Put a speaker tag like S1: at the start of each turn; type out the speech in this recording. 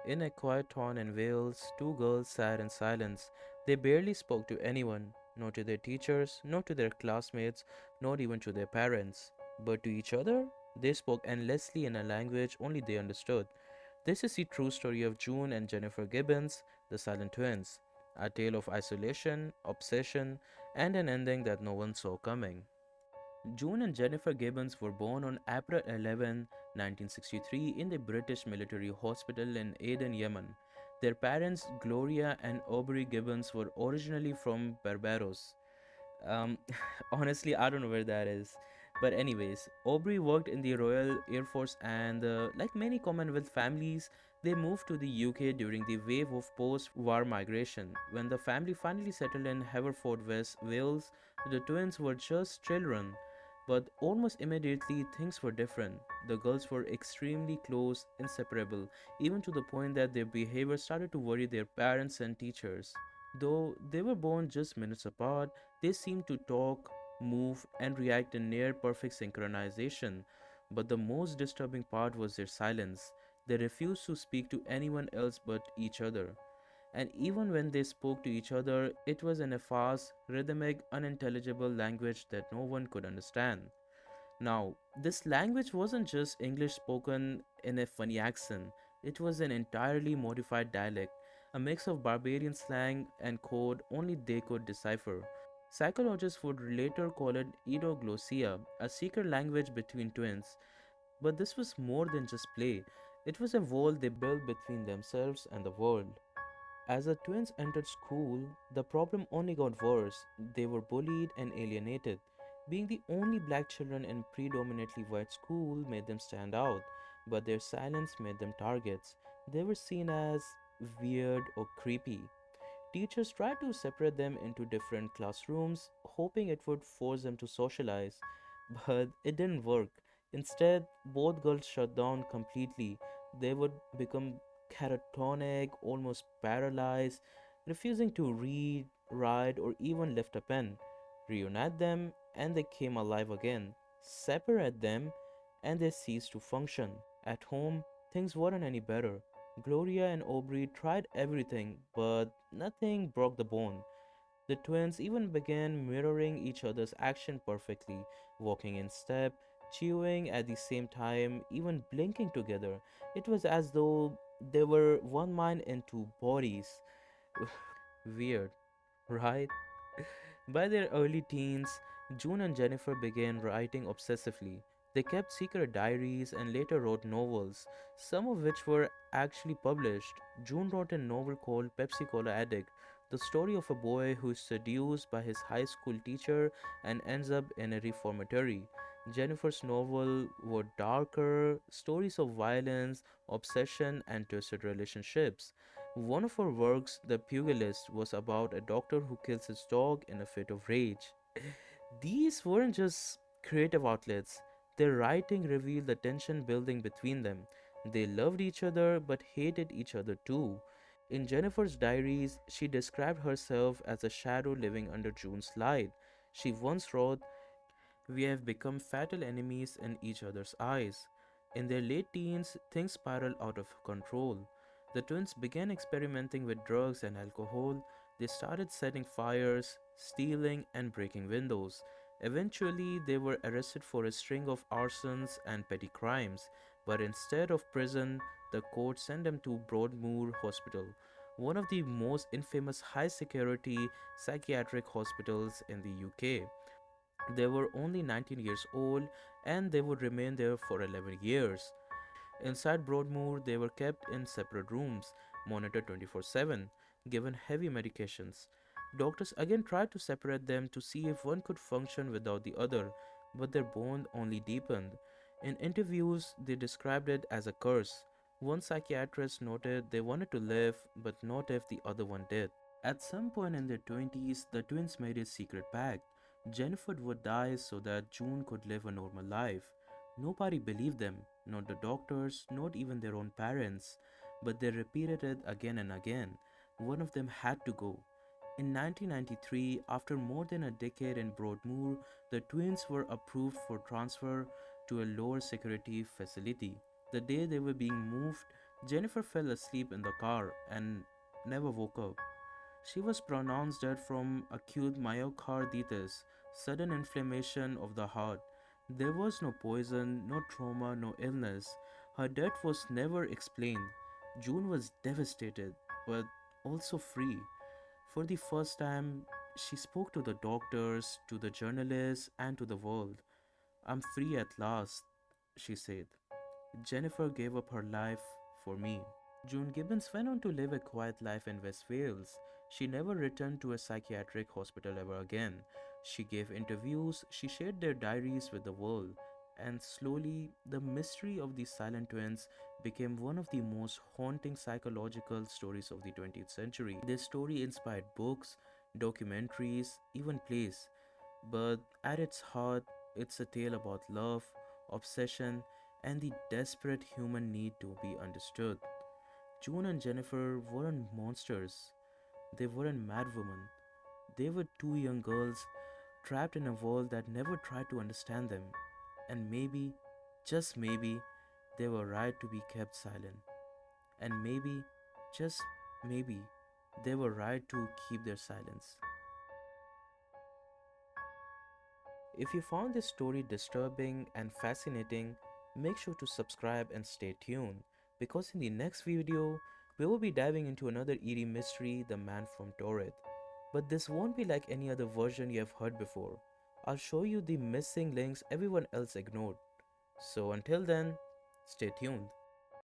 S1: In a quiet town in Wales, two girls sat in silence. They barely spoke to anyone, not to their teachers, not to their classmates, not even to their parents. But to each other, they spoke endlessly in a language only they understood. This is the true story of June and Jennifer Gibbons, the silent twins. A tale of isolation, obsession, and an ending that no one saw coming. June and Jennifer Gibbons were born on April 11, 1963, in the British Military Hospital in Aden, Yemen. Their parents, Gloria and Aubrey Gibbons, were originally from Barbados. Um, Honestly, I don't know where that is. But, anyways, Aubrey worked in the Royal Air Force, and like many Commonwealth families, they moved to the UK during the wave of post war migration. When the family finally settled in Haverford, West Wales, the twins were just children. But almost immediately, things were different. The girls were extremely close, inseparable, even to the point that their behavior started to worry their parents and teachers. Though they were born just minutes apart, they seemed to talk, move, and react in near perfect synchronization. But the most disturbing part was their silence. They refused to speak to anyone else but each other. And even when they spoke to each other, it was in a fast, rhythmic, unintelligible language that no one could understand. Now, this language wasn't just English spoken in a funny accent, it was an entirely modified dialect, a mix of barbarian slang and code only they could decipher. Psychologists would later call it Edoglossia, a secret language between twins. But this was more than just play, it was a wall they built between themselves and the world. As the twins entered school, the problem only got worse. They were bullied and alienated. Being the only black children in predominantly white school made them stand out, but their silence made them targets. They were seen as weird or creepy. Teachers tried to separate them into different classrooms, hoping it would force them to socialize, but it didn't work. Instead, both girls shut down completely. They would become catatonic, almost paralyzed, refusing to read, write, or even lift a pen. Reunite them, and they came alive again. Separate them, and they ceased to function. At home, things weren't any better. Gloria and Aubrey tried everything, but nothing broke the bond. The twins even began mirroring each other's action perfectly, walking in step, chewing at the same time, even blinking together. It was as though they were one mind in two bodies. Weird, right? By their early teens, June and Jennifer began writing obsessively. They kept secret diaries and later wrote novels, some of which were actually published. June wrote a novel called Pepsi Cola Addict, the story of a boy who is seduced by his high school teacher and ends up in a reformatory. Jennifer's novel were darker, stories of violence, obsession, and twisted relationships. One of her works, The Pugilist, was about a doctor who kills his dog in a fit of rage. These weren't just creative outlets, their writing revealed the tension building between them. They loved each other but hated each other too. In Jennifer's diaries, she described herself as a shadow living under June's light. She once wrote, "We have become fatal enemies in each other's eyes." In their late teens, things spiraled out of control. The twins began experimenting with drugs and alcohol. They started setting fires, stealing, and breaking windows. Eventually, they were arrested for a string of arsons and petty crimes, but instead of prison, the court sent them to Broadmoor Hospital, one of the most infamous high security psychiatric hospitals in the UK. They were only 19 years old and they would remain there for 11 years. Inside Broadmoor, they were kept in separate rooms, monitored 24/7, given heavy medications. Doctors again tried to separate them to see if one could function without the other, but their bond only deepened. In interviews, they described it as a curse. One psychiatrist noted they wanted to live, but not if the other one did. At some point in their 20s, the twins made a secret pact. Jennifer would die so that June could live a normal life. Nobody believed them, not the doctors, not even their own parents, but they repeated it again and again. One of them had to go. In 1993, after more than a decade in Broadmoor, the twins were approved for transfer to a lower security facility. The day they were being moved, Jennifer fell asleep in the car and never woke up. She was pronounced dead from acute myocarditis, sudden inflammation of the heart. There was no poison, no trauma, no illness. Her death was never explained. June was devastated, but also free. For the first time, she spoke to the doctors, to the journalists, and to the world. I'm free at last, she said. Jennifer gave up her life for me. June Gibbons went on to live a quiet life in West Wales. She never returned to a psychiatric hospital ever again. She gave interviews, she shared their diaries with the world, and slowly, the mystery of the silent twins became one of the most haunting psychological stories of the 20th century. This story inspired books, documentaries, even plays, but at its heart, it's a tale about love, obsession, and the desperate human need to be understood. June and Jennifer weren't monsters, they weren't mad women. They were two young girls trapped in a world that never tried to understand them. And maybe, just maybe, they were right to be kept silent. And maybe, just maybe, they were right to keep their silence. If you found this story disturbing and fascinating, make sure to subscribe and stay tuned because in the next video, we will be diving into another eerie mystery, The Man from Torrid. But this won't be like any other version you have heard before. I'll show you the missing links everyone else ignored. So until then, stay tuned.